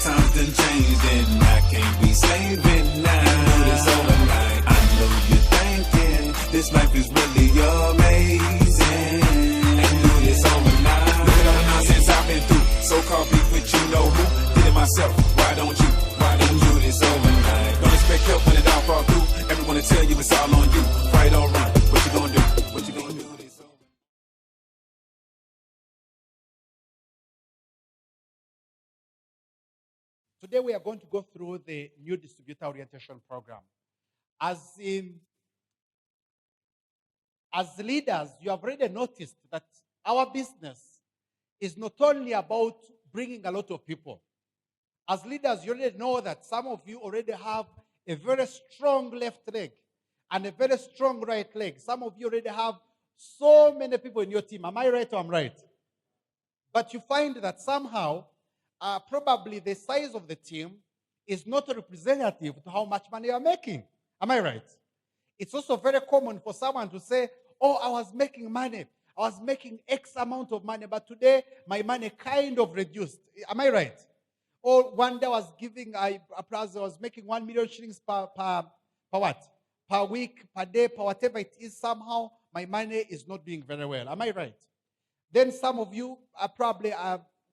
times done changed and I can't be saving now. You do this overnight. I know you're thinking this life is really amazing. And do this overnight. Look at all the nonsense I've been through. So-called beef with you know who. Did it myself. Why don't you? Why don't you do this overnight? Don't expect help when it all fall through. Everyone will tell you it's all on you. Right or wrong. What you gonna do? What you gonna do? Today we are going to go through the new distributor orientation program. As leaders, you have already noticed that our business is not only about bringing a lot of people. As leaders, you already know that some of you already have a very strong left leg and a very strong right leg. Some of you already have so many people in your team. Am I right or I'm right? But you find that somehow, probably the size of the team is not representative to how much money you are making. Am I right? It's also very common for someone to say, oh, I was making money. I was making X amount of money, but today my money kind of reduced. Am I right? Or one day I was giving, I was making 1 million shillings per what? Per week, per day, per whatever it is. Somehow my money is not doing very well. Am I right? Then some of you are probably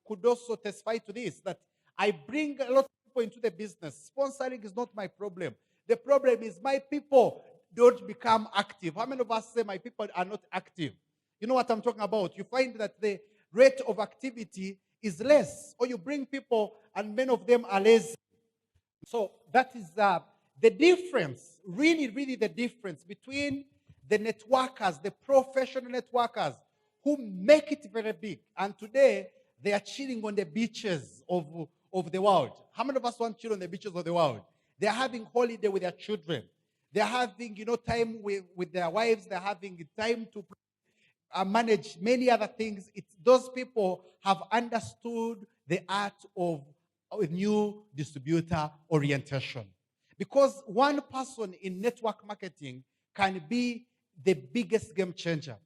could also testify to this, that I bring a lot of people into the business. Sponsoring is not my problem. The problem is my people don't become active. How many of us say my people are not active? You know what I'm talking about? You find that the rate of activity is less, or you bring people and many of them are lazy. So that is the difference, really, really the difference between the networkers, the professional networkers who make it very big, and today they are chilling on the beaches of the world. How many of us want to chill on the beaches of the world? They are having holiday with their children. They are having, time with their wives. They are having time to manage many other things. Those people have understood the art of a new distributor orientation. Because one person in network marketing can be the biggest game changer.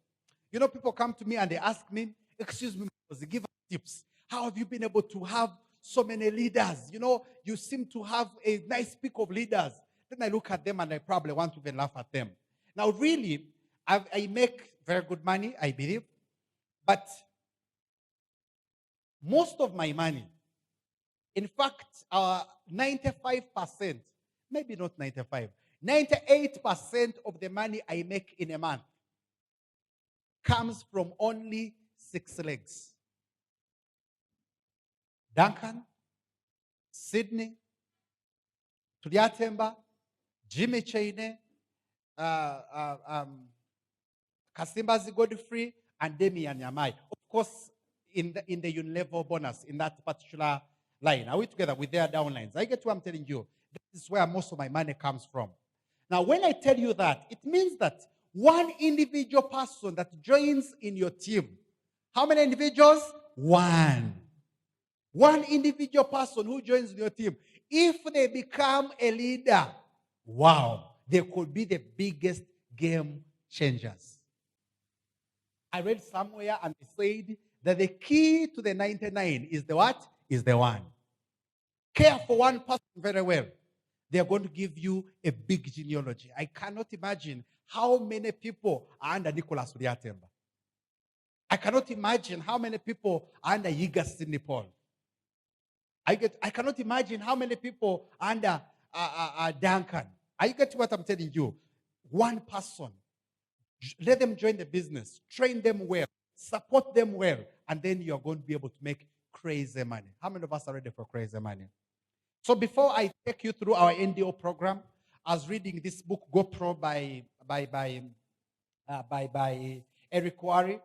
People come to me and they ask me, excuse me, give us tips. How have you been able to have so many leaders? You seem to have a nice peak of leaders. Then I look at them and I probably want to even laugh at them. Now, really, I make very good money, I believe. But most of my money, in fact, 95%, maybe not 95, 98% of the money I make in a month comes from only 6 legs. Duncan, Sydney, Tuliatemba, Jimmy Chaine, Kasimbazi Godfrey, and Demian Yamai. Of course, in the Unilever bonus, in that particular line. Are we together with their downlines? I get what I'm telling you. This is where most of my money comes from. Now, when I tell you that, it means that one individual person that joins in your team. How many individuals? One. One individual person who joins your team. If they become a leader, wow, they could be the biggest game changers. I read somewhere and they said that the key to the 99 is the what? Is the one. Care for one person very well. They are going to give you a big genealogy. I cannot imagine how many people are under Nicholas Uriatemba. I cannot imagine how many people are under Yiga Sidney Paul. I cannot imagine how many people are under Duncan. I get what I'm telling you. One person. Let them join the business. Train them well. Support them well. And then you're going to be able to make crazy money. How many of us are ready for crazy money? So before I take you through our NDO program, I was reading this book, GoPro, by Eric Quarry.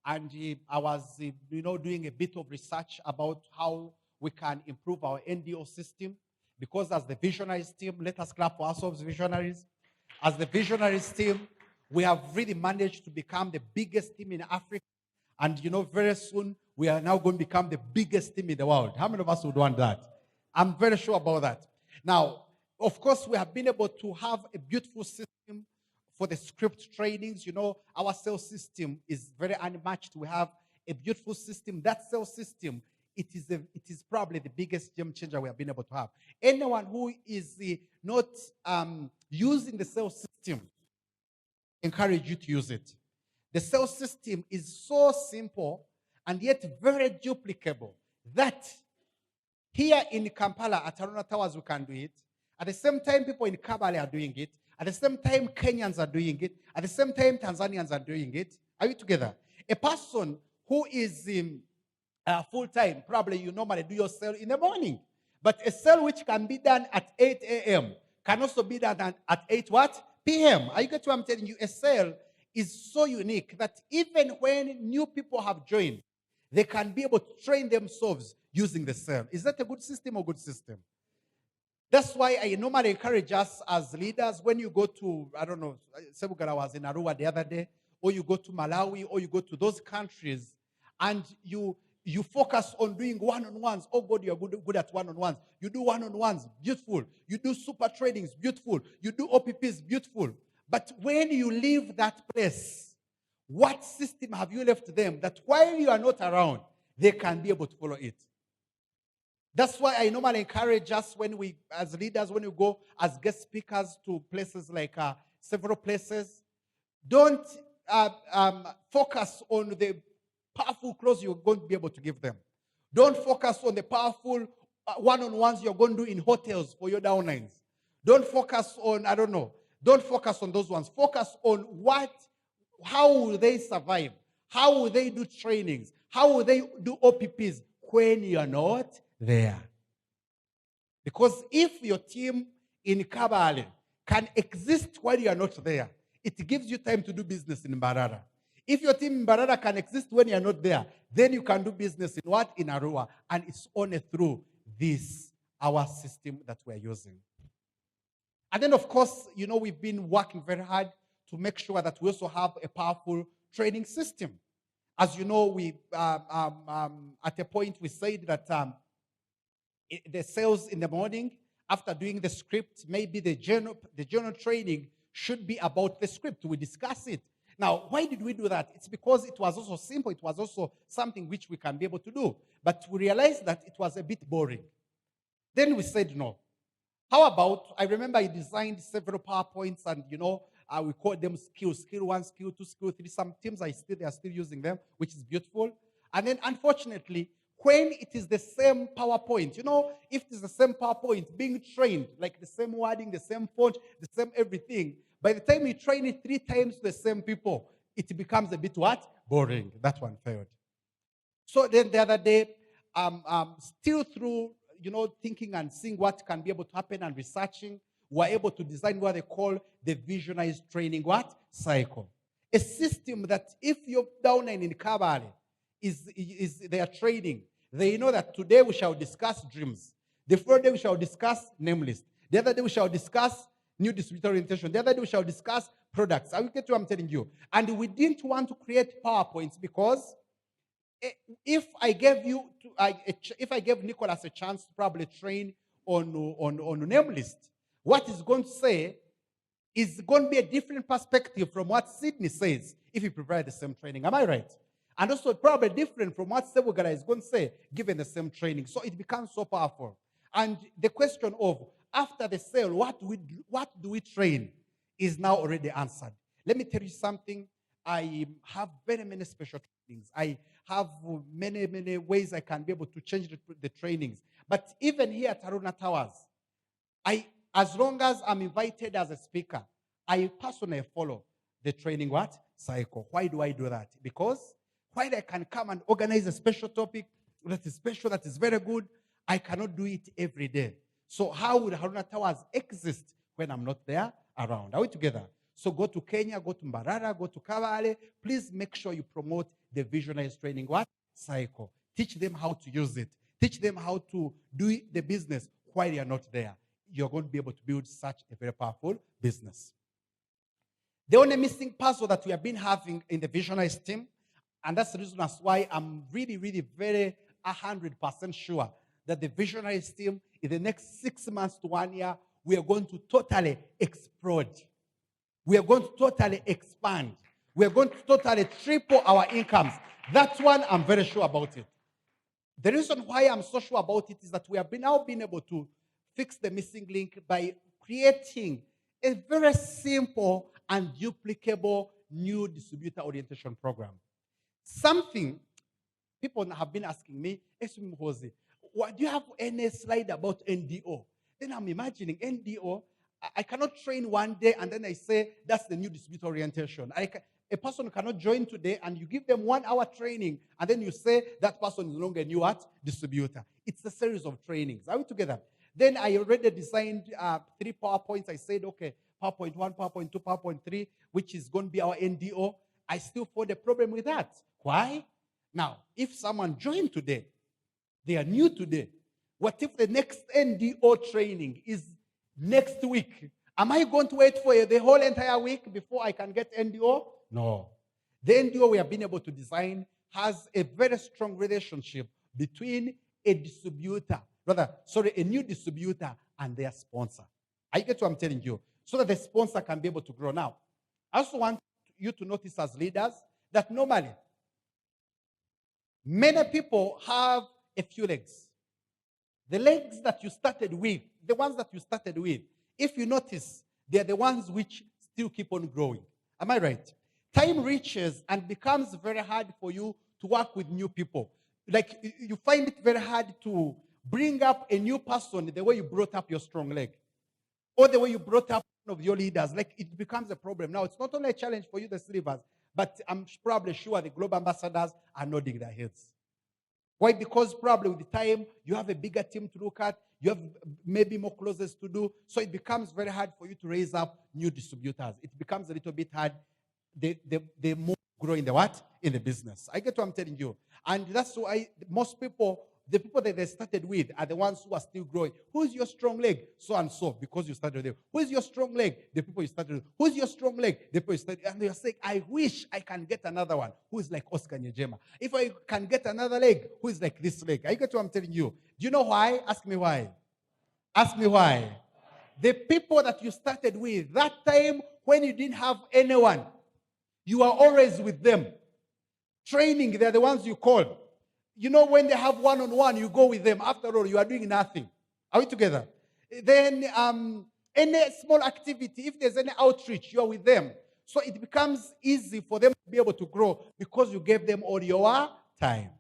And I was, doing a bit of research about how we can improve our NDO system. Because as the visionaries team, let us clap for ourselves, visionaries. As the visionaries team, we have really managed to become the biggest team in Africa. And, very soon, we are now going to become the biggest team in the world. How many of us would want that? I'm very sure about that. Now, of course, we have been able to have a beautiful system for the script trainings. Our sales system is very unmatched. We have a beautiful system. That sales system it is probably the biggest game changer we have been able to have. Anyone who is not using the sales system, encourage you to use it. The sales system is so simple and yet very duplicable that here in Kampala at Aruna Towers we can do it. At the same time, people in Kabale are doing it. At the same time, Kenyans are doing it. At the same time, Tanzanians are doing it. Are you together? A person who is full-time, probably you normally do your sale in the morning. But a sale which can be done at 8 a.m. can also be done at 8 what? p.m. Are you getting what I'm telling you? A sale is so unique that even when new people have joined, they can be able to train themselves using the sale. Is that a good system or good system? That's why I normally encourage us as leaders when you go to, I don't know, Sebugara was in Arua the other day, or you go to Malawi, or you go to those countries, and you focus on doing one-on-ones. Oh God, you're good at one-on-ones. You do one-on-ones, beautiful. You do super trainings, beautiful. You do OPPs, beautiful. But when you leave that place, what system have you left them that while you are not around, they can be able to follow it? That's why I normally encourage us when we, as leaders, when we go as guest speakers to places like several places, don't focus on the powerful clothes you're going to be able to give them. Don't focus on the powerful one-on-ones you're going to do in hotels for your downlines. Don't focus on, I don't know, don't focus on those ones. Focus on how will they survive? How will they do trainings? How will they do OPPs when you're not there? Because if your team in Kabale can exist while you are not there, it gives you time to do business in Mbarara. If your team in Mbarara can exist when you are not there, then you can do business in what? In Arua. And it's only through this, our system that we're using. And then, of course, you know, we've been working very hard to make sure that we also have a powerful training system. As you know, we at a point we said that the sales in the morning, after doing the script, maybe the journal training should be about the script. We discuss it. Now, why did we do that? It's because it was also simple. It was also something which we can be able to do. But we realized that it was a bit boring. Then we said no. How about, I remember I designed several PowerPoints and, you know, we call them skills, skill 1, skill 2, skill 3. Some teams they are still using them, which is beautiful. And then, unfortunately, when it is the same PowerPoint, you know, if it is the same PowerPoint being trained, like the same wording, the same font, the same everything, by the time you train it 3 times to the same people, it becomes a bit what? Boring. That one failed. So then the other day, still through, you know, thinking and seeing what can be able to happen and researching, we're able to design what they call the visionized training what? Cycle. A system that if you're down in Kabale, is their training. They know that today we shall discuss dreams. The first day we shall discuss name list. The other day we shall discuss new distributor orientation. The other day we shall discuss products. I will get to what I'm telling you. And we didn't want to create PowerPoints because if I gave Nicholas a chance to probably train on name list, what he's going to say is going to be a different perspective from what Sydney says if he provides the same training. Am I right? And also probably different from what Sebugara is going to say given the same training. So it becomes so powerful. And the question of after the sale, what do we train is now already answered. Let me tell you something. I have very many special trainings. I have many, many ways I can be able to change the trainings. But even here at Aruna Towers, as long as I'm invited as a speaker, I personally follow the training what? Cycle. Why do I do that? Because while I can come and organize a special topic that is special, that is very good, I cannot do it every day. So how would Aruna Towers exist when I'm not there around? Are we together? So go to Kenya, go to Mbarara, go to Kabale. Please make sure you promote the visionized training what? Cycle. Teach them how to use it. Teach them how to do the business while you're not there. You're going to be able to build such a very powerful business. The only missing puzzle that we have been having in the visionized team, and that's the reason that's why I'm really, really very 100% sure that the visionized team in the next 6 months to 1 year, we are going to totally explode. We are going to totally expand. We are going to totally triple our incomes. That's one I'm very sure about it. The reason why I'm so sure about it is that we have now been able to fix the missing link by creating a very simple and duplicable new distributor orientation program. Something people have been asking me, MUHOOZI, do you have any slide about NDO? Then I'm imagining NDO, I cannot train one day and then I say that's the new distributor orientation. A person cannot join today and you give them 1 hour training and then you say that person is no longer a new distributor. It's a series of trainings. Are we together? Then I already designed 3 PowerPoints. I said, okay, PowerPoint 1, PowerPoint 2, PowerPoint 3, which is going to be our NDO. I still find a problem with that. Why? Now, if someone joined today, they are new today. What if the next NDO training is next week? Am I going to wait for the whole entire week before I can get NDO? No. The NDO we have been able to design has a very strong relationship between a new distributor and their sponsor. I get what I'm telling you. So that the sponsor can be able to grow. Now, I also want you to notice as leaders that normally, many people have a few legs. The legs that you started with, the ones that you started with, if you notice, they're the ones which still keep on growing. Am I right? Time reaches and becomes very hard for you to work with new people. Like, you find it very hard to bring up a new person the way you brought up your strong leg, or the way you brought up one of your leaders. Like, it becomes a problem. Now, it's not only a challenge for you, the sleepers, but I'm probably sure the global ambassadors are nodding their heads. Why? Because probably with the time, you have a bigger team to look at, you have maybe more closes to do, so it becomes very hard for you to raise up new distributors. It becomes a little bit hard. They more grow in the business. I get what I'm telling you. And that's why most people, the people that they started with are the ones who are still growing. Who's your strong leg? So and so, because you started with them. Who's your strong leg? The people you started with. Who's your strong leg? The people you started with. And you're saying, I wish I can get another one who is like Oscar Nyejema. If I can get another leg who is like this leg. I get what I'm telling you. Do you know why? Ask me why. Ask me why. The people that you started with, that time when you didn't have anyone, you are always with them. Training, they're the ones you call. You know, when they have one-on-one, you go with them. After all, you are doing nothing. Are we together? Then any small activity, if there's any outreach, you are with them. So it becomes easy for them to be able to grow because you gave them all your time.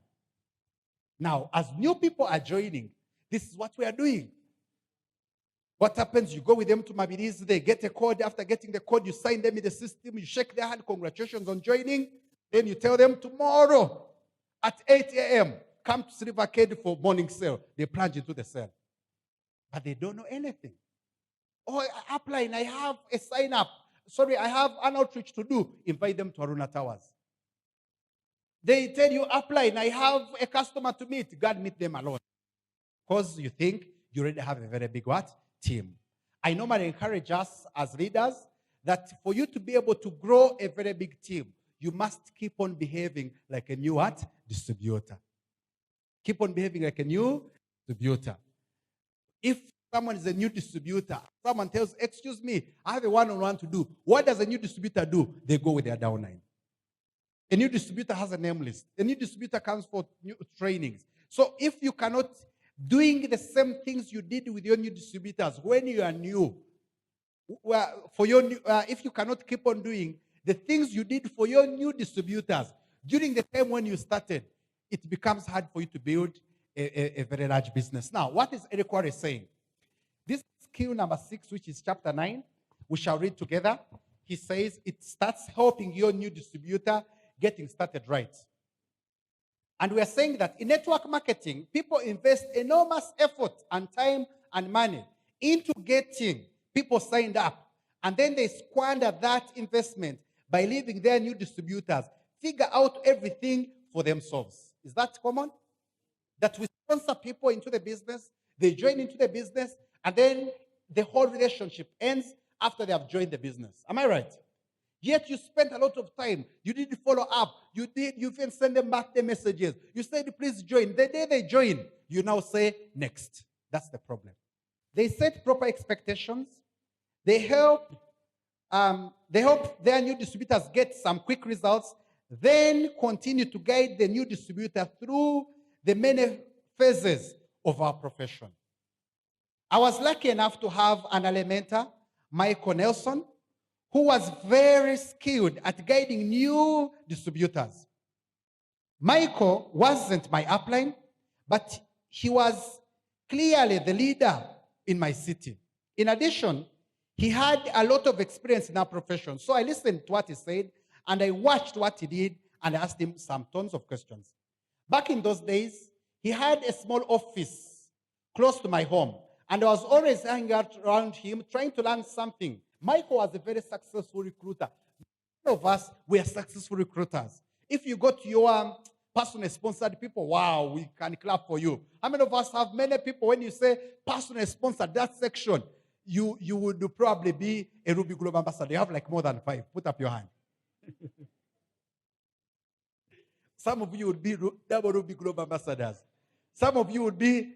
Now, as new people are joining, this is what we are doing. What happens? You go with them to Mabirizi, they get a code. After getting the code, you sign them in the system, you shake their hand, congratulations on joining. Then you tell them tomorrow at 8 a.m., come to Silvercade for morning sale. They plunge into the sale. But they don't know anything. Oh, upline, I have a sign up. Sorry, I have an outreach to do. Invite them to Aruna Towers. They tell you, upline, I have a customer to meet. God, meet them alone. Because you think you already have a very big team. I normally encourage us as leaders that for you to be able to grow a very big team, you must keep on behaving like a new distributor. Keep on behaving like a new distributor. If someone is a new distributor, someone tells, excuse me, I have a one-on-one to do. What does a new distributor do? They go with their downline. A new distributor has a name list. A new distributor comes for new trainings. So if you cannot doing the same things you did with your new distributors when you are new, if you cannot keep on doing the things you did for your new distributors during the time when you started, it becomes hard for you to build a very large business. Now, what is Eric Warre saying? This skill number 6, which is chapter 9, we shall read together. He says it starts helping your new distributor getting started right. And we are saying that in network marketing, people invest enormous effort and time and money into getting people signed up. And then they squander that investment by leaving their new distributors figure out everything for themselves. Is that common? That we sponsor people into the business, they join into the business, and then the whole relationship ends after they have joined the business. Am I right? Yet you spent a lot of time. You didn't follow up. You even send them back the messages. You said, please join. The day they join, you now say, next. That's the problem. They set proper expectations. They help their new distributors get some quick results, then continue to guide the new distributor through the many phases of our profession. I was lucky enough to have an elementor, Michael Nelson, who was very skilled at guiding new distributors. Michael wasn't my upline, but he was clearly the leader in my city. In addition, he had a lot of experience in our profession. So I listened to what he said, and I watched what he did, and I asked him some tons of questions. Back in those days, he had a small office close to my home, and I was always hanging out around him, trying to learn something. Michael was a very successful recruiter. Many of us were successful recruiters. If you go to your personal sponsored people, wow, we can clap for you. How many of us have many people, when you say personal sponsored, that section, you would probably be a Ruby Global Ambassador. You have like more than 5. Put up your hand. Some of you would be double Ruby Global Ambassadors. Some of you would be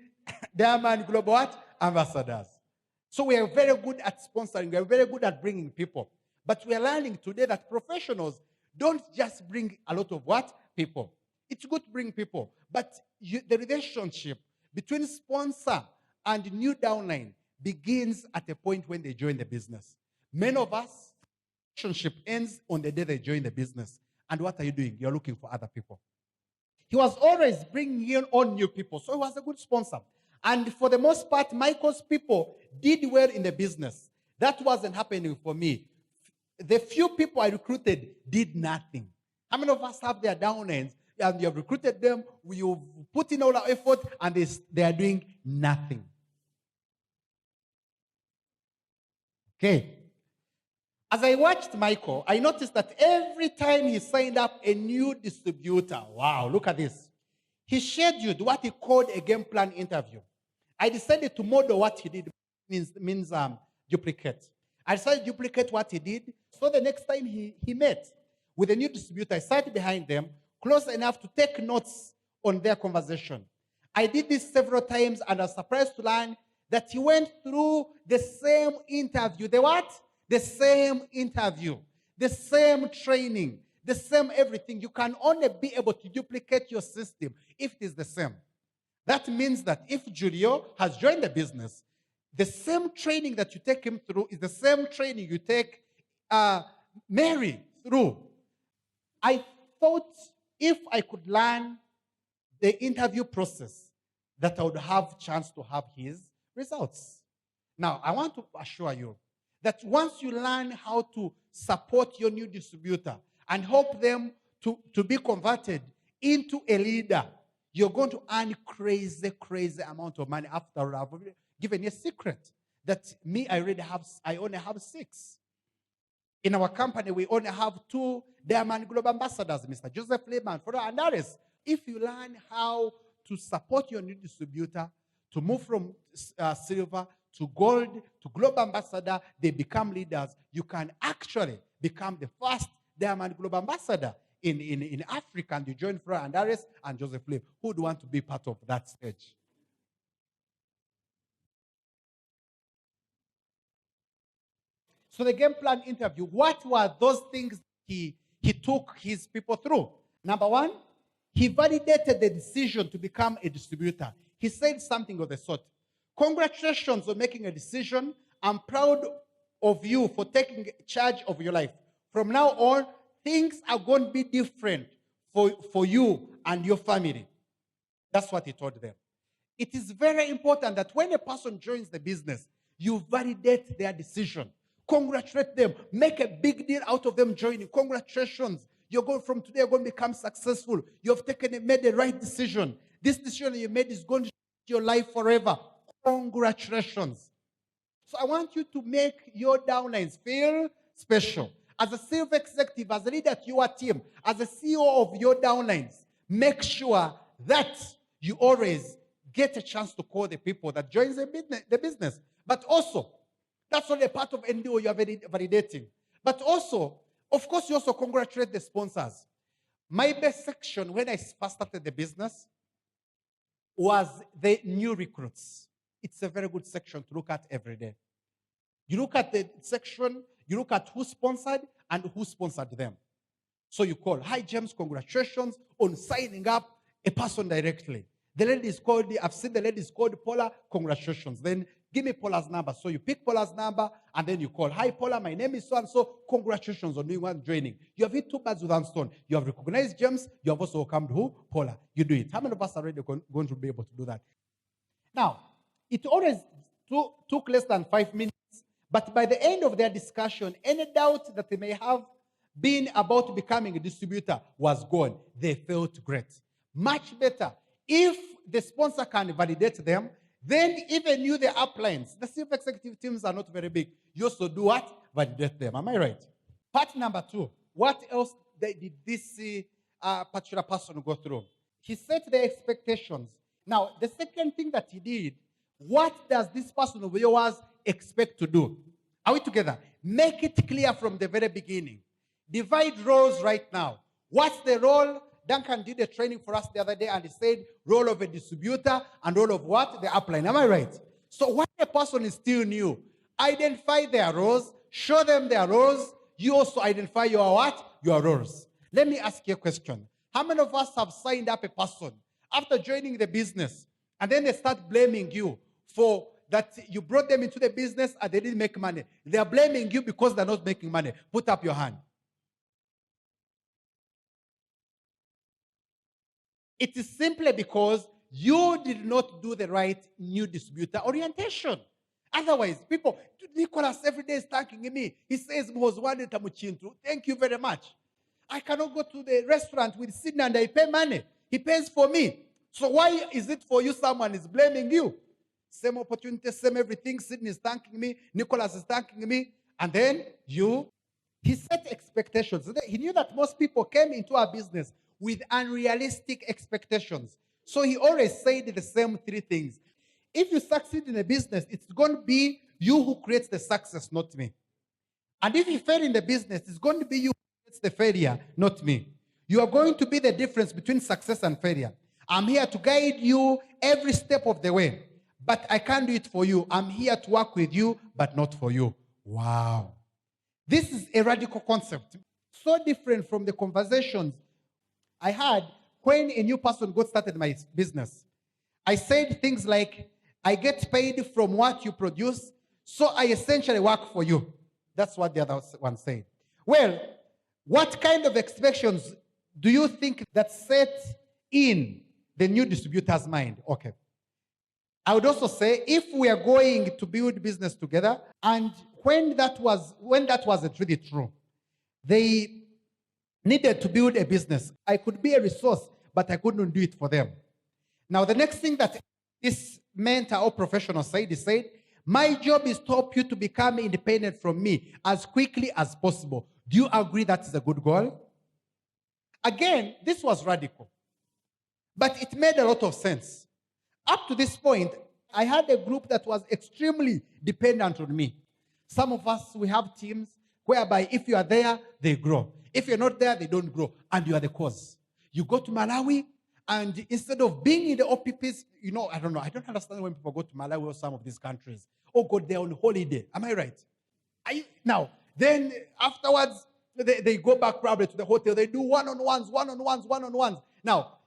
Diamond Global what? Ambassadors. So we are very good at sponsoring. We are very good at bringing people. But we are learning today that professionals don't just bring a lot of what? People. It's good to bring people. But the relationship between sponsor and new downline begins at a point when they join the business. Many of us, relationship ends on the day they join the business. And what are you doing? You're looking for other people. He was always bringing on new people. So he was a good sponsor. And for the most part, Michael's people did well in the business. That wasn't happening for me. The few people I recruited did nothing. How many of us have their downlines and you have recruited them, you've put in all our effort, and they are doing nothing? Okay. As I watched Michael, I noticed that every time he signed up a new distributor, wow, look at this, he scheduled what he called a game plan interview. I decided to model what he did, means duplicate. I decided to duplicate what he did, so the next time he met with a new distributor, I sat behind them, close enough to take notes on their conversation. I did this several times, and I was surprised to learn that he went through the same interview. The what? The same interview, the same training, the same everything. You can only be able to duplicate your system if it is the same. That means that if Julio has joined the business, the same training that you take him through is the same training you take Mary through. I thought if I could learn the interview process, that I would have a chance to have his results. Now, I want to assure you that once you learn how to support your new distributor and help them to be converted into a leader, you're going to earn crazy, crazy amount of money. After I've given you a secret that I only have 6. In our company, we only have 2 Diamond Global Ambassadors, Mr. Joseph Lehman, and others. If you learn how to support your new distributor, to move from silver to gold to global ambassador, they become leaders. You can actually become the first Diamond Global Ambassador in Africa, and you join Flora and Aris and Joseph Lee. Who would want to be part of that stage? So the game plan interview, what were those things he took his people through? Number 1, he validated the decision to become a distributor. He said something of the sort: congratulations on making a decision. I'm proud of you for taking charge of your life. From now on, things are going to be different for you and your family. That's what he told them. It is very important that when a person joins the business, you validate their decision. Congratulate them. Make a big deal out of them joining. Congratulations. You're going from today, you're going to become successful. You have made the right decision. This decision you made is going to change your life forever. Congratulations. So I want you to make your downlines feel special. As a sales executive, as a leader to your team, as a CEO of your downlines, make sure that you always get a chance to call the people that join the business. But also, that's only a part of NDO you are validating. But also, of course, you also congratulate the sponsors. My best section when I first started the business was the new recruits. It's a very good section to look at every day. You look at the section, you look at who sponsored and who sponsored them. So you call, "Hi, James, congratulations on signing up a person directly." The lady is called, I've seen the lady is called Paula, congratulations. Then give me Paula's number. So you pick Paula's number and then you call, hi Paula, my name is so-and-so, congratulations on doing one joining. You have hit two birds with one stone. You have recognized James, you have also welcomed who? Paula. You do it. How many of us are already going to be able to do that? Now, it always took less than 5 minutes, but by the end of their discussion, any doubt that they may have been about becoming a distributor was gone. They felt great. Much better. If the sponsor can validate them, then even you, the uplines, the chief executive teams are not very big. You also do what? Validate them. Am I right? Part number 2. What else did this particular person go through? He set the expectations. Now, the second thing that he did, what does this person of yours expect to do? Are we together? Make it clear from the very beginning. Divide roles right now. What's the role? Duncan did a training for us the other day and he said role of a distributor and role of what? The upline. Am I right? So when a person is still new, identify their roles, show them their roles. You also identify your what? Your roles. Let me ask you a question. How many of us have signed up a person after joining the business and then they start blaming you for that you brought them into the business and they didn't make money? They are blaming you because they're not making money. Put up your hand. It is simply because you did not do the right new distributor orientation. Otherwise, people, Nicholas every day is thanking me. He says, thank you very much. I cannot go to the restaurant with Sydney and I pay money. He pays for me. So why is it for you someone is blaming you? Same opportunity, same everything. Sydney is thanking me. Nicholas is thanking me. And then he set expectations. He knew that most people came into our business with unrealistic expectations. So he always said the same 3 things. If you succeed in a business, it's going to be you who creates the success, not me. And if you fail in the business, it's going to be you who creates the failure, not me. You are going to be the difference between success and failure. I'm here to guide you every step of the way, but I can't do it for you. I'm here to work with you, but not for you. Wow. This is a radical concept. So different from the conversations I had when a new person got started my business. I said things like, I get paid from what you produce, so I essentially work for you. That's what the other one said. Well, what kind of expectations do you think that set in the new distributor's mind? Okay. I would also say, if we are going to build business together, and when that wasn't really true, they needed to build a business. I could be a resource, but I couldn't do it for them. Now, the next thing that this mentor or professional said, he said, my job is to help you to become independent from me as quickly as possible. Do you agree that is a good goal? Again, this was radical, but it made a lot of sense. Up to this point, I had a group that was extremely dependent on me. Some of us, we have teams whereby if you are there, they grow. If you're not there, they don't grow, and you are the cause. You go to Malawi, and instead of being in the OPPs, I don't understand when people go to Malawi or some of these countries, or go there on holiday. Am I right? Now, then afterwards, they go back probably to the hotel. They do one-on-ones. Now,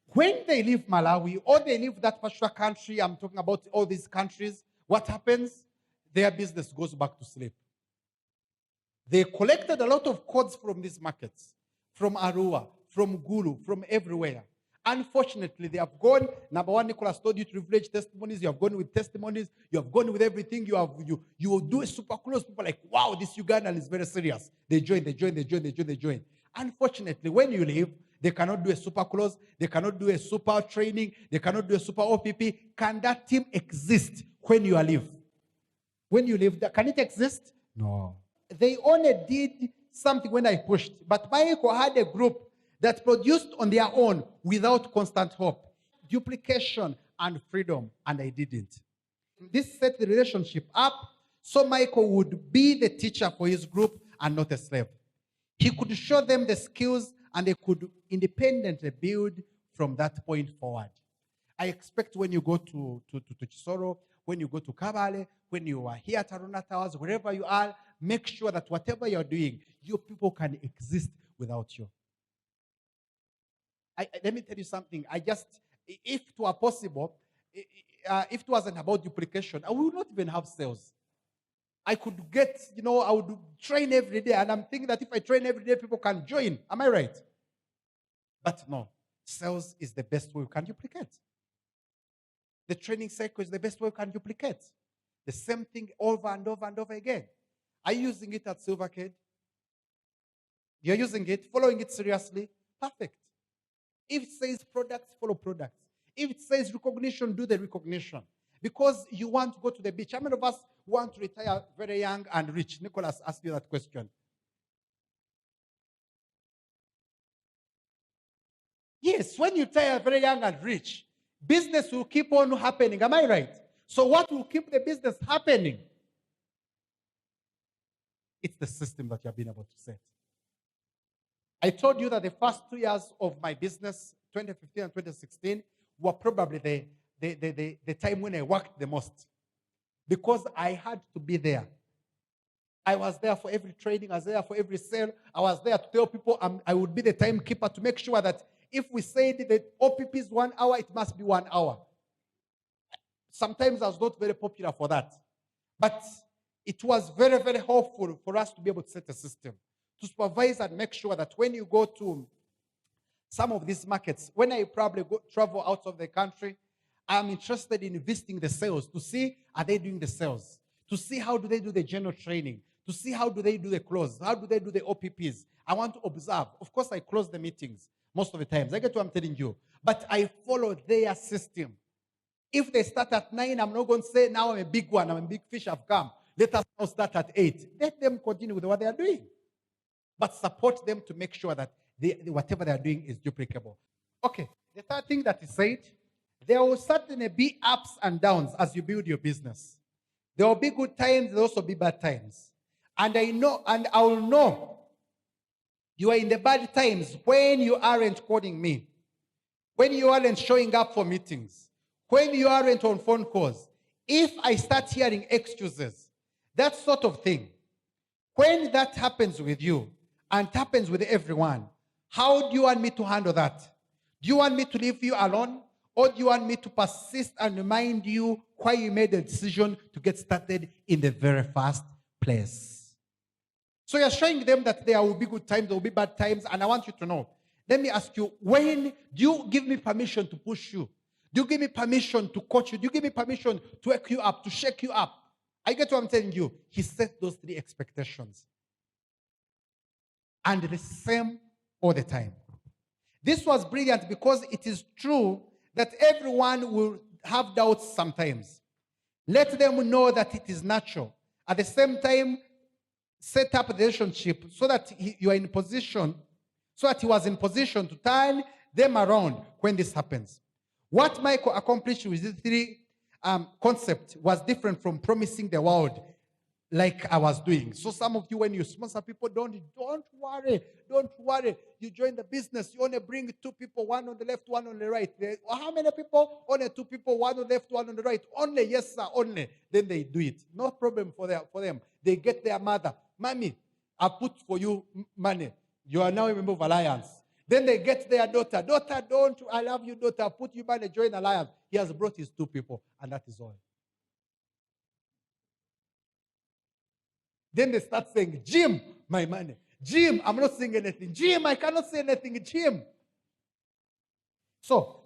when they leave Malawi, or they leave that particular country, I'm talking about all these countries, what happens? Their business goes back to sleep. They collected a lot of codes from these markets, from Arua, from Gulu, from everywhere. Unfortunately, they have gone. Number one, Nicholas told you to privilege testimonies. You have gone with testimonies. You have gone with everything. You will do a super close. People like, wow, this Ugandan is very serious. They join. Unfortunately, when you leave, they cannot do a super close. They cannot do a super training. They cannot do a super OPP. Can that team exist when you leave? When you leave, can it exist? No. They only did something when I pushed. But Michael had a group that produced on their own without constant hope, duplication, and freedom, and I didn't. This set the relationship up so Michael would be the teacher for his group and not a slave. He could show them the skills and they could independently build from that point forward. I expect when you go to Chisoro, when you go to Kabale, when you are here at Aruna Towers, wherever you are, make sure that whatever you're doing, your people can exist without you. Let me tell you something. If it were possible, if it wasn't about duplication, I would not even have sales. I could get, I would train every day. And I'm thinking that if I train every day, people can join. Am I right? But no, sales is the best way we can duplicate. The training cycle is the best way we can duplicate. The same thing over and over and over again. Are you using it at Silvercade? You're using it, following it seriously? Perfect. If it says products, follow products. If it says recognition, do the recognition. Because you want to go to the beach. How many of us want to retire very young and rich? Nicholas asked you that question. Yes, when you retire very young and rich, business will keep on happening. Am I right? So what will keep the business happening? It's the system that you have been able to set. I told you that the first 2 years of my business, 2015 and 2016, were probably the time when I worked the most. Because I had to be there. I was there for every training. I was there for every sale. I was there to tell people I would be the timekeeper to make sure that if we said that OPP is 1 hour, it must be 1 hour. Sometimes I was not very popular for that. But it was very, very helpful for us to be able to set a system, to supervise and make sure that when you go to some of these markets, when I probably travel out of the country, I'm interested in visiting the sales to see, are they doing the sales? To see how do they do the general training? To see how do they do the close? How do they do the OPPs? I want to observe. Of course, I close the meetings most of the times. I get what I'm telling you. But I follow their system. If they start at 9, I'm not going to say, now I'm a big one, I'm a big fish, I've come. Let us now start at 8. Let them continue with what they are doing. But support them to make sure that whatever they are doing is duplicable. Okay, the third thing that is said, there will certainly be ups and downs as you build your business. There will be good times, there will also be bad times. And I will know you are in the bad times when you aren't calling me, when you aren't showing up for meetings, when you aren't on phone calls. If I start hearing excuses, that sort of thing, when that happens with you and happens with everyone, how do you want me to handle that? Do you want me to leave you alone? Or do you want me to persist and remind you why you made the decision to get started in the very first place? So you're showing them that there will be good times, there will be bad times, and I want you to know. Let me ask you, when do you give me permission to push you? Do you give me permission to coach you? Do you give me permission to wake you up, to shake you up? I get what I'm telling you. He set those 3 expectations. And the same all the time. This was brilliant because it is true that everyone will have doubts sometimes. Let them know that it is natural. At the same time, set up a relationship so that you are in position, so that he was in position to turn them around when this happens. What Michael accomplished with these 3 concepts was different from promising the world like I was doing. So some of you, when you sponsor people, don't worry. You join the business, you only bring 2 people, 1 on the left, 1 on the right. How many people? Only 2 people, 1 on the left, 1 on the right. Only, yes sir, only. Then they do it. No problem for them. They get their mother. Mommy, I put for you money. You are now a member of Alliance. Then they get their daughter. Daughter, I love you, daughter. I put you money, join Alliance. He has brought his 2 people, and that is all. Then they start saying, Jim, my money. Jim, I'm not saying anything. Jim, I cannot say anything. Jim. So,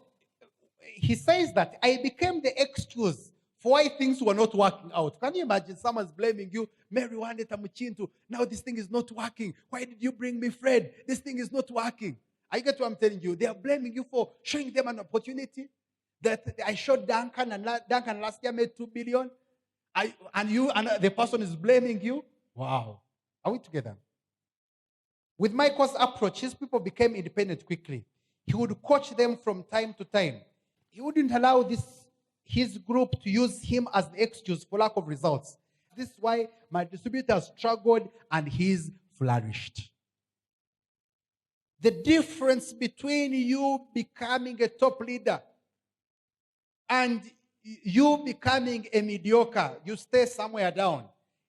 he says that I became the excuse for why things were not working out. Can you imagine someone's blaming you? Mary wanted Tamuchintu. Now this thing is not working. Why did you bring me Fred? This thing is not working. I get what I'm telling you. They are blaming you for showing them an opportunity that I showed Duncan, and Duncan last year made 2 billion. And the person is blaming you. Wow. Are we together? With Michael's approach, his people became independent quickly. He would coach them from time to time. He wouldn't allow his group to use him as the excuse for lack of results. This is why my distributor struggled and he's flourished. The difference between you becoming a top leader and you becoming a mediocre, you stay somewhere down,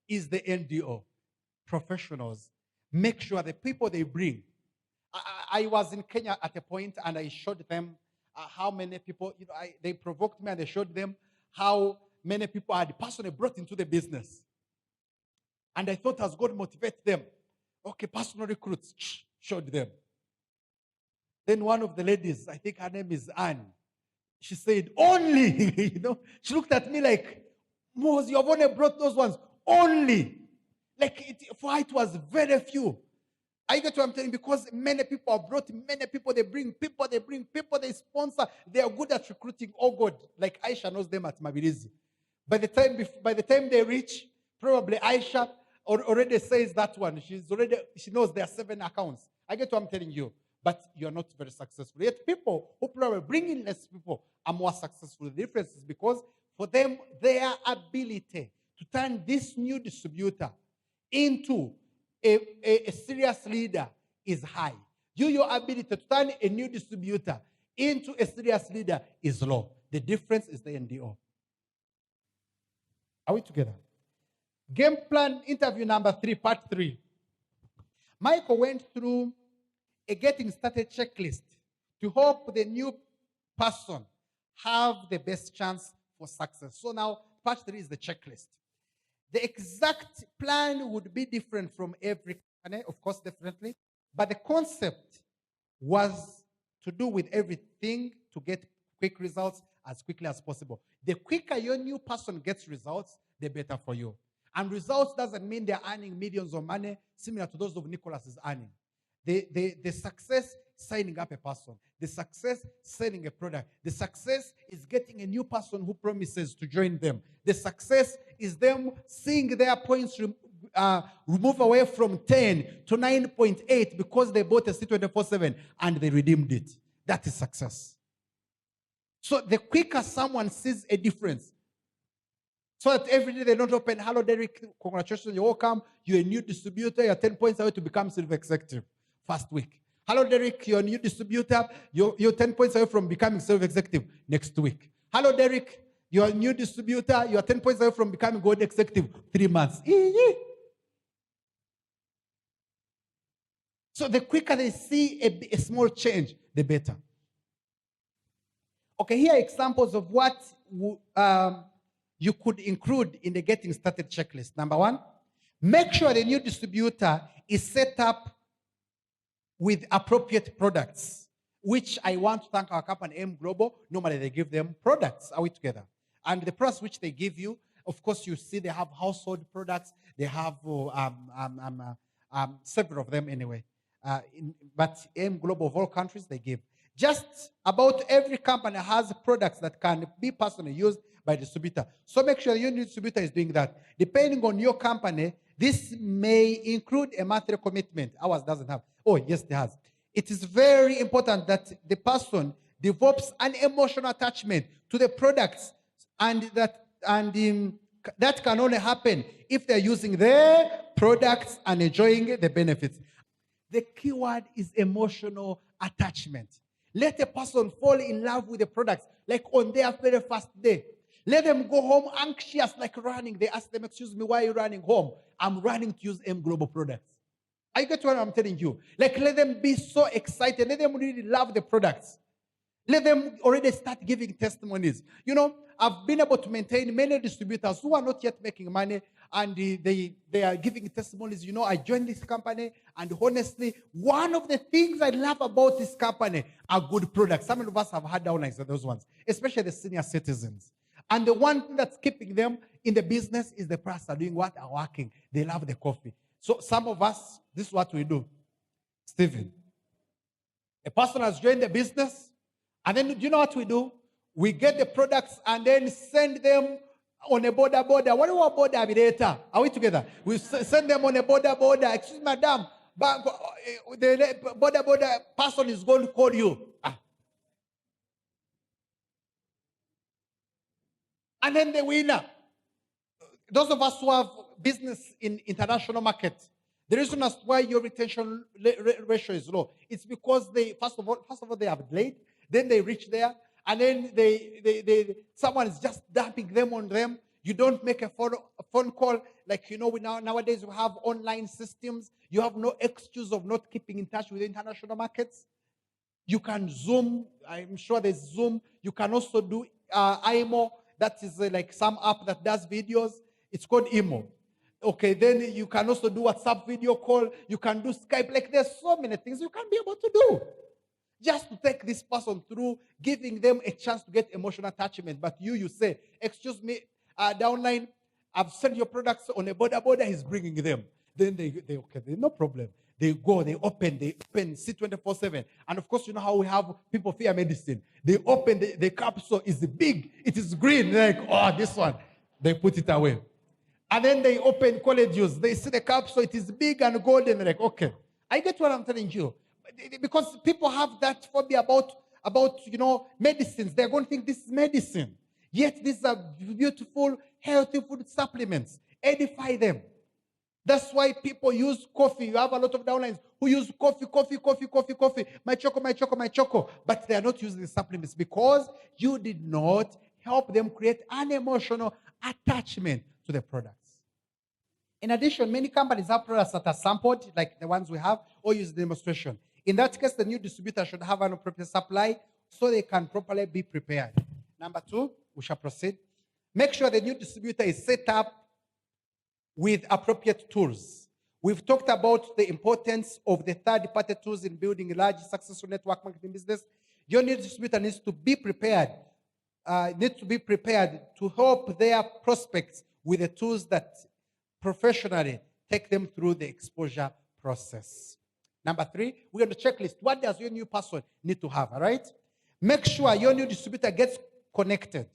is the NDO. Professionals make sure the people they bring. I was in Kenya at a point, and I showed them how many people, they provoked me, and they showed them how many people I had personally brought into the business. And I thought, as God motivate them, okay, personal recruits, showed them. Then one of the ladies, I think her name is Anne, she said, only, she looked at me like, Mose, you have only brought those ones, only. Like, for her, it was very few. I get what I'm telling you, because many people are brought, many people, they bring people, they sponsor, they are good at recruiting. Oh God, like Aisha knows them at Mabilizi. By the time they reach, probably Aisha already says that one. She knows there are 7 accounts. I get what I'm telling you, but you're not very successful. Yet people who probably bring in less people are more successful. The difference is because for them, their ability to turn this new distributor into a serious leader is high. Your ability to turn a new distributor into a serious leader is low. The difference is the NDO. Are we together? Game plan interview number 3, part 3. Michael went through a getting started checklist to help the new person have the best chance for success. So now part 3 is the checklist. The exact plan would be different from every company, of course, definitely. But the concept was to do with everything to get quick results as quickly as possible. The quicker your new person gets results, the better for you. And results doesn't mean they're earning millions of money, similar to those of Nicholas is earning. The success, signing up a person. The success, selling a product. The success is getting a new person who promises to join them. The success is them seeing their points move away from 10 to 9.8 because they bought a C24/7 and they redeemed it. That is success. So the quicker someone sees a difference, so that every day they don't open, hello, Derek, congratulations, you're welcome. You're a new distributor. You're 10 points away to become silver executive. First week. Hello, Derek, you're a new distributor. You're 10 points away from becoming silver executive next week. Hello, Derek, you're a new distributor. You're 10 points away from becoming gold executive 3 months. So the quicker they see a small change, the better. Okay, here are examples of what you could include in the getting started checklist. Number 1, make sure the new distributor is set up with appropriate products, which I want to thank our company, M Global. Normally they give them products. Are we together? And the products which they give you, of course, you see they have household products. They have several of them anyway. But M Global of all countries, they give. Just about every company has products that can be personally used by distributor. So make sure your distributor is doing that. Depending on your company, this may include a monthly commitment. Ours doesn't have. Oh, yes, it has. It is very important that the person develops an emotional attachment to the products, and that can only happen if they're using their products and enjoying the benefits. The key word is emotional attachment. Let a person fall in love with the products, like on their very first day. Let them go home anxious, like running. They ask them, excuse me, why are you running home? I'm running to use M Global products. I get what I'm telling you. Like, let them be so excited. Let them really love the products. Let them already start giving testimonies. I've been able to maintain many distributors who are not yet making money, and they are giving testimonies. I joined this company, and honestly, one of the things I love about this company are good products. Some of us have had downlines of those ones, especially the senior citizens. And the one thing that's keeping them in the business is the price are doing what are working. They love the coffee. So some of us, this is what we do. Stephen, a person has joined the business, and then do you know what we do? We get the products and then send them on a border. What do you want border later? Are we together? We send them on a border. Excuse me, madam, but the border person is going to call you. And then the winner. Those of us who have business in international markets, the reason as why your retention ratio is low, it's because they first of all they have delayed, then they reach there, and then someone is just dumping them on them. You don't make a phone call like, nowadays we have online systems. You have no excuse of not keeping in touch with the international markets. You can Zoom. I'm sure there's Zoom. You can also do IMO. That is like some app that does videos. It's called IMO. Okay, then you can also do WhatsApp video call. You can do Skype. Like there's so many things you can be able to do. Just to take this person through, giving them a chance to get emotional attachment. But you say, excuse me, downline, I've sent your products on a border, he's bringing them. Then they okay, no problem. They go, they open, see 24/7. And of course, you know how we have people fear medicine. They open the capsule, is big, it is green. They're like, oh, this one. They put it away. And then they open collagens. They see the capsule, it is big and golden. They're like, okay. I get what I'm telling you. Because people have that phobia about medicines. They're going to think this is medicine. Yet these are beautiful, healthy food supplements. Edify them. That's why people use coffee. You have a lot of downlines who use coffee. My choco. But they are not using the supplements because you did not help them create an emotional attachment to the products. In addition, many companies have products that are sampled, like the ones we have, or use demonstration. In that case, the new distributor should have an appropriate supply so they can properly be prepared. Number 2, we shall proceed. Make sure the new distributor is set up with appropriate tools. We've talked about the importance of the third-party tools in building a large, successful network marketing business. Your new distributor needs to be prepared. To help their prospects with the tools that professionally take them through the exposure process. Number 3, we're on the checklist. What does your new person need to have, all right? Make sure your new distributor gets connected.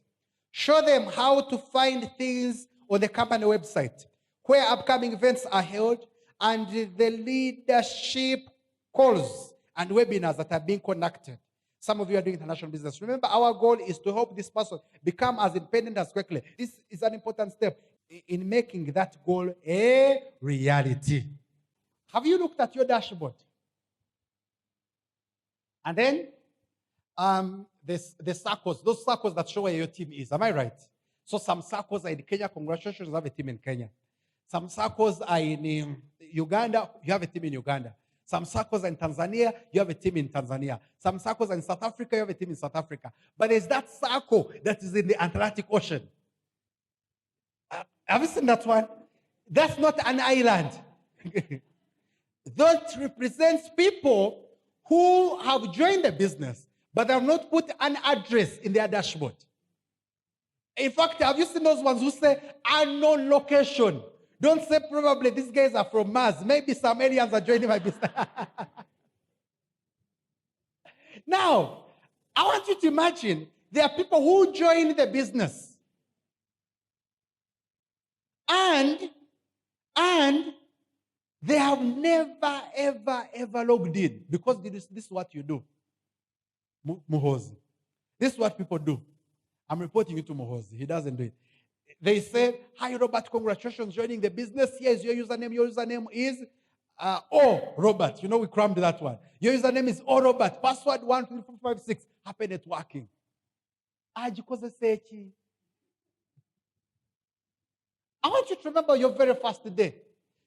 Show them how to find things on the company website, where upcoming events are held, and the leadership calls and webinars that are being conducted. Some of you are doing international business. Remember, our goal is to help this person become as independent as quickly. This is an important step in making that goal a reality. Have you looked at your dashboard? And then the circles, those circles that show where your team is. Am I right? So some circles are in Kenya. Congratulations, you have a team in Kenya. Some circles are in Uganda. You have a team in Uganda. Some circles are in Tanzania. You have a team in Tanzania. Some circles are in South Africa. You have a team in South Africa. But there's that circle that is in the Atlantic Ocean. Have you seen that one? That's not an island. That represents people who have joined the business, but have not put an address in their dashboard. In fact, have you seen those ones who say unknown location? Don't say probably these guys are from Mars. Maybe some aliens are joining my business. Now, I want you to imagine there are people who join the business and they have never, ever logged in because this is what you do. MUHOOZI. This is what people do. I'm reporting you to MUHOOZI. He doesn't do it. They say, hi, Robert, congratulations joining the business. Yes, your username. Your username is Robert. You know, we crammed that one. Your username is Robert. Password 12456. Happy networking. I want you to remember your very first day.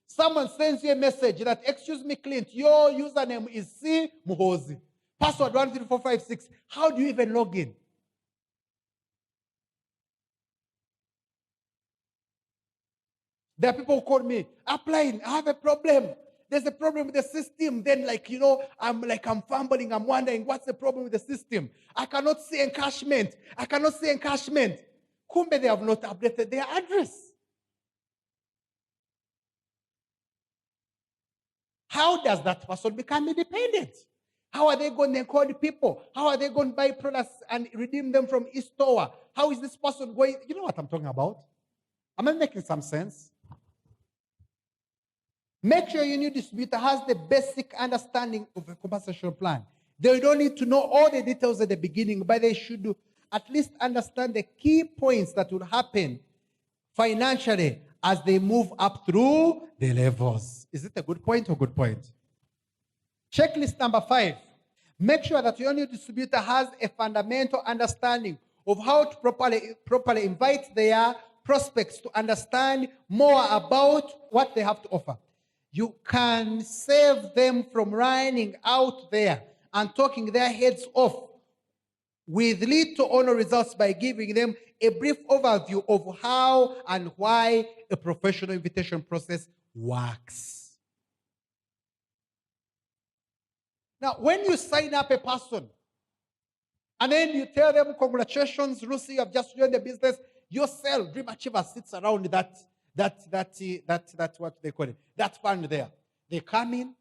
Someone sends you a message that, excuse me, Clint, your username is C MUHOOZI. Password 13456. How do you even log in? There are people who call me, applying, I have a problem. There's a problem with the system. Then, I'm fumbling. I'm wondering, what's the problem with the system? I cannot see encashment. Kumbe, they have not updated their address. How does that person become independent? How are they going to call people? How are they going to buy products and redeem them from e-store? How is this person going? You know what I'm talking about? Am I making some sense? Make sure your new distributor has the basic understanding of a compensation plan. They don't need to know all the details at the beginning, but they should at least understand the key points that will happen financially as they move up through the levels. Is it a good point or good point? Checklist number 5. Make sure that your new distributor has a fundamental understanding of how to properly invite their prospects to understand more about what they have to offer. You can save them from running out there and talking their heads off with little or no results by giving them a brief overview of how and why a professional invitation process works. Now, when you sign up a person and then you tell them, congratulations, Lucy, you have just joined the business, your cell, Dream Achiever, sits around that what they call it, that fund there. They come in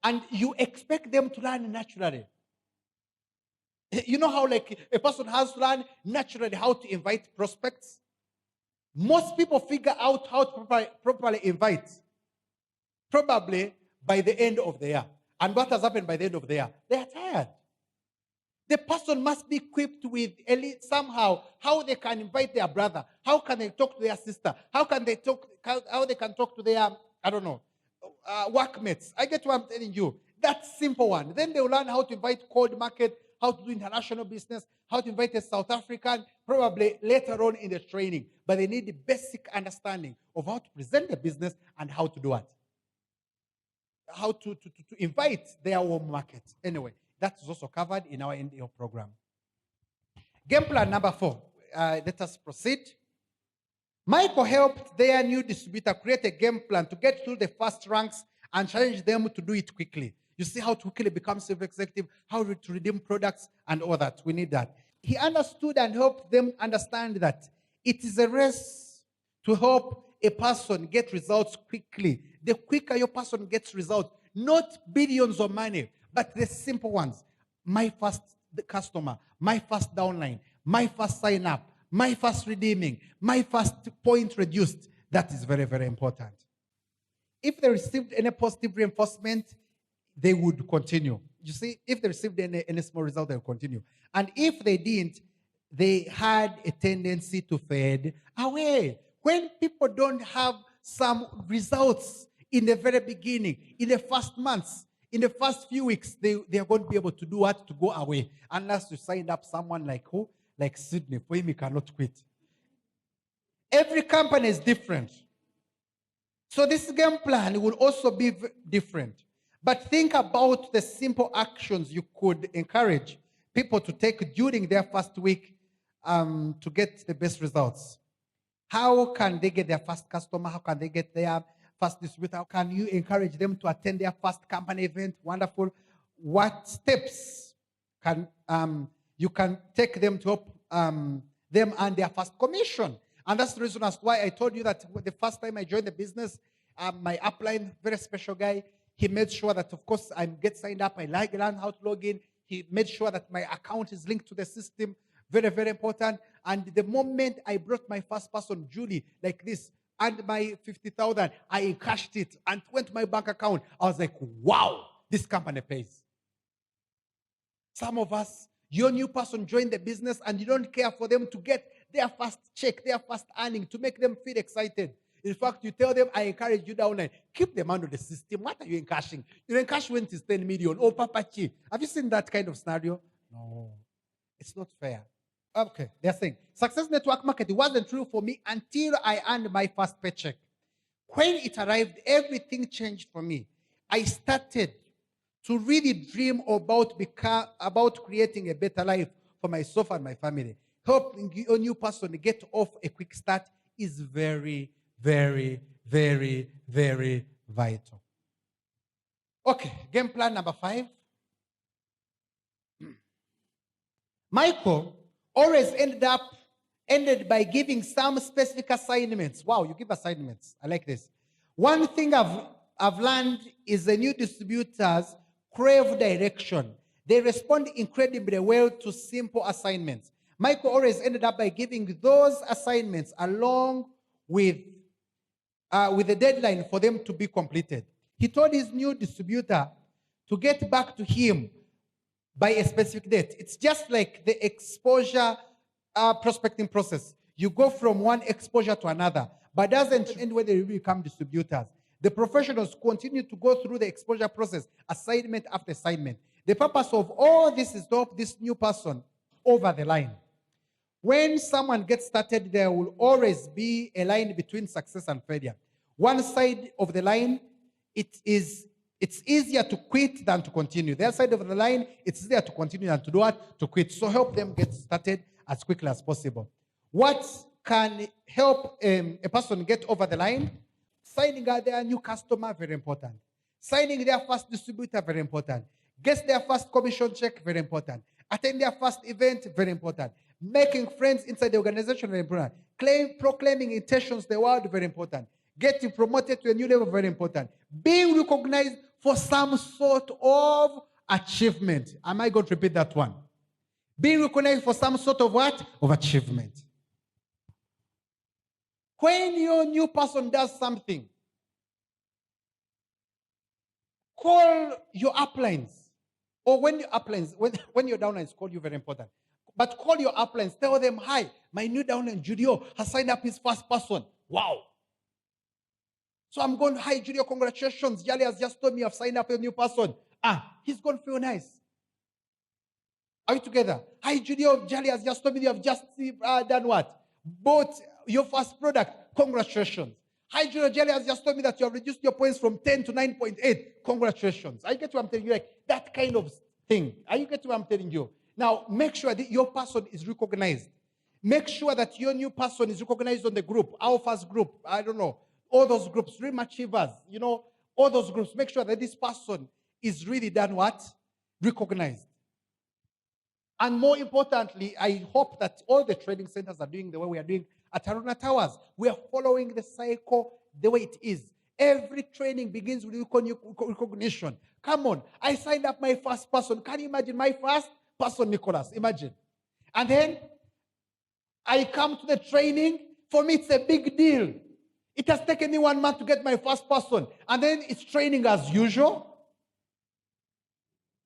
and you expect them to learn naturally. You know how like a person has to learn naturally how to invite prospects? Most people figure out how to properly invite probably by the end of the year. And what has happened by the end of the year? They are tired. The person must be equipped with somehow how they can invite their brother, how can they talk to their sister, how they can talk to their, workmates. I get what I'm telling you. That simple one. Then they will learn how to invite cold market, how to do international business, how to invite a South African, probably later on in the training. But they need the basic understanding of how to present the business and how to do it. How to invite their home market. Anyway, that is also covered in our NDO program. Game plan number 4. Let us proceed. Michael helped their new distributor create a game plan to get through the first ranks and challenge them to do it quickly. You see how to quickly become self-executive, how to redeem products and all that. We need that. He understood and helped them understand that it is a race to help a person get results quickly. The quicker your person gets results, not billions of money, but the simple ones. My first customer, my first downline, my first sign up, my first redeeming, my first point reduced. That is very, very important. If they received any positive reinforcement, they would continue. You see, if they received any small result, they would continue. And if they didn't, they had a tendency to fade away. When people don't have some results in the very beginning, in the first months, in the first few weeks, they are going to be able to do what? To go away. Unless you signed up someone like who? Like Sydney. For him, he cannot quit. Every company is different. So this game plan will also be different. But think about the simple actions you could encourage people to take during their first week to get the best results. How can they get their first customer? How can they get their first distributor? How can you encourage them to attend their first company event? Wonderful. What steps can you can take them to help them earn their first commission? And that's the reason as why I told you that the first time I joined the business, my upline, very special guy, he made sure that, of course, I get signed up. I learn how to log in. He made sure that my account is linked to the system. Very, very important. And the moment I brought my first person, Julie, like this, and my 50,000, I cashed it and went to my bank account. I was like, wow, this company pays. Some of us, your new person joined the business and you don't care for them to get their first check, their first earning, to make them feel excited. In fact, you tell them, I encourage you downline, keep them under the system. What are you encashing? You encash when it is 10 million. Oh, Papa Chi. Have you seen that kind of scenario? No. It's not fair. Okay, they're saying, success network marketing wasn't true for me until I earned my first paycheck. When it arrived, everything changed for me. I started to really dream about creating a better life for myself and my family. Helping a new person get off a quick start is very, very, very, very vital. Okay, game plan number 5. Michael always ended by giving some specific assignments. Wow, you give assignments. I like this. One thing I've learned is the new distributors crave direction. They respond incredibly well to simple assignments. Michael always ended up by giving those assignments along with the deadline for them to be completed. He told his new distributor to get back to him by a specific date. It's just like the exposure prospecting process. You go from one exposure to another, but doesn't end when they become distributors. The professionals continue to go through the exposure process, assignment after assignment. The purpose of all this is to help this new person over the line. When someone gets started, there will always be a line between success and failure. One side of the line, it's easier to quit than to continue. The other side of the line, it's easier to continue than to do what? To quit. So help them get started as quickly as possible. What can help a person get over the line? Signing out their new customer, very important. Signing their first distributor, very important. Get their first commission check, very important. Attend their first event, very important. Making friends inside the organization, very important. Proclaiming intentions to the world, very important. Getting promoted to a new level, very important. Being recognized for some sort of achievement. Am I going to repeat that one? Being recognized for some sort of what? Of achievement. When your new person does something, call your uplines. Or when your uplines, when your downlines call you, very important. But call your uplines, tell them, hi, my new downline, Julio, has signed up his first person. Wow. So I'm going, hi, Julio, congratulations. Yali has just told me I've signed up a new person. He's going to feel nice. Are we together? Hi, Julio, Jali has just told me you have just done what? Bought your first product. Congratulations. Hi, Julio, Jali has just told me that you have reduced your points from 10 to 9.8. Congratulations. I get what I'm telling you, like that kind of thing. Are you get what I'm telling you? Now, make sure that your person is recognized. Make sure that your new person is recognized on the group, our first group, I don't know, all those groups, Dream Achievers, all those groups. Make sure that this person is really done what? Recognized. And more importantly, I hope that all the training centers are doing the way we are doing at Aruna Towers. We are following the cycle the way it is. Every training begins with recognition. Come on, I signed up my first person. Can you imagine my first person, Nicholas? Imagine. And then I come to the training. For me, it's a big deal. It has taken me 1 month to get my first person. And then it's training as usual.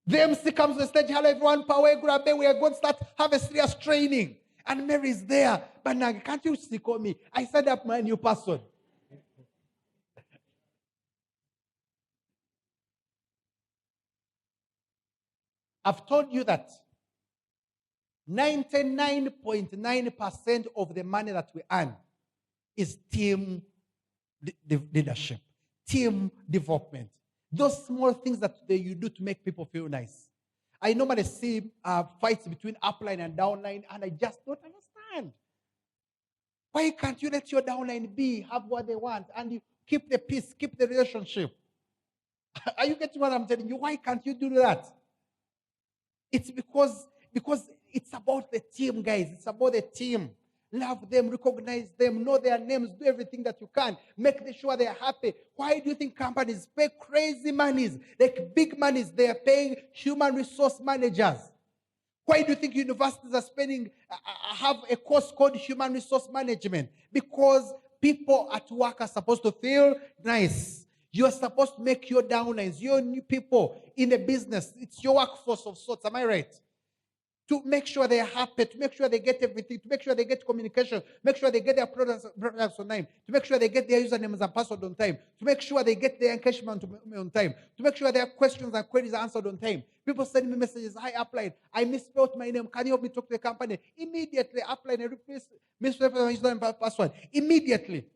The MC comes to the stage, hello everyone, power grab, we are going to start, have a serious training. And Mary is there. But now, can't you stick on me? I signed up my new person. I've told you that 99.9% of the money that we earn is team leadership, team development. Those small things that you do to make people feel nice. I normally see fights between upline and downline, and I just don't understand. Why can't you let your downline be, have what they want, and you keep the peace, keep the relationship? Are you getting what I'm telling you? Why can't you do that? It's because it's about the team, guys. It's about the team. Love them, recognize them, know their names, do everything that you can. Make sure they are happy. Why do you think companies pay crazy monies, like big monies? They are paying human resource managers. Why do you think universities are have a course called human resource management? Because people at work are supposed to feel nice. You're supposed to make your downlines, your new people in a business. It's your workforce of sorts. Am I right? To make sure they're happy, to make sure they get everything, to make sure they get communication, make sure they get their products on time, to make sure they get their usernames and password on time, to make sure they get their engagement on time, to make sure their questions and queries are answered on time. People send me messages, hi, Upline, I misspelled my name, can you help me talk to the company? Immediately, Upline, I misspelled my username and password. Immediately.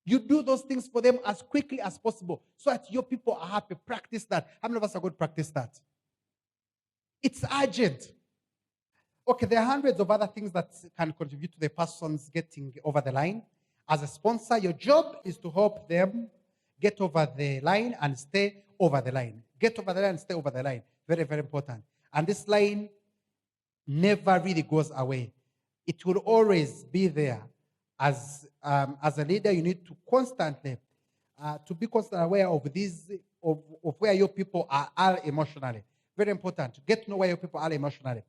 You do those things for them as quickly as possible so that your people are happy. Practice that. How many of us are going to practice that? It's urgent. Okay, there are hundreds of other things that can contribute to the person's getting over the line. As a sponsor, your job is to help them get over the line and stay over the line. Get over the line and stay over the line. Very, very important. And this line never really goes away. It will always be there. As a leader, you need to constantly be constantly aware of where your people are emotionally. Very important. Get to know where your people are emotionally.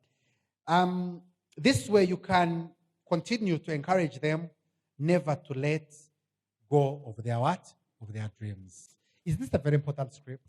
This way you can continue to encourage them never to let go of their what? Of their dreams. Is this a very important script?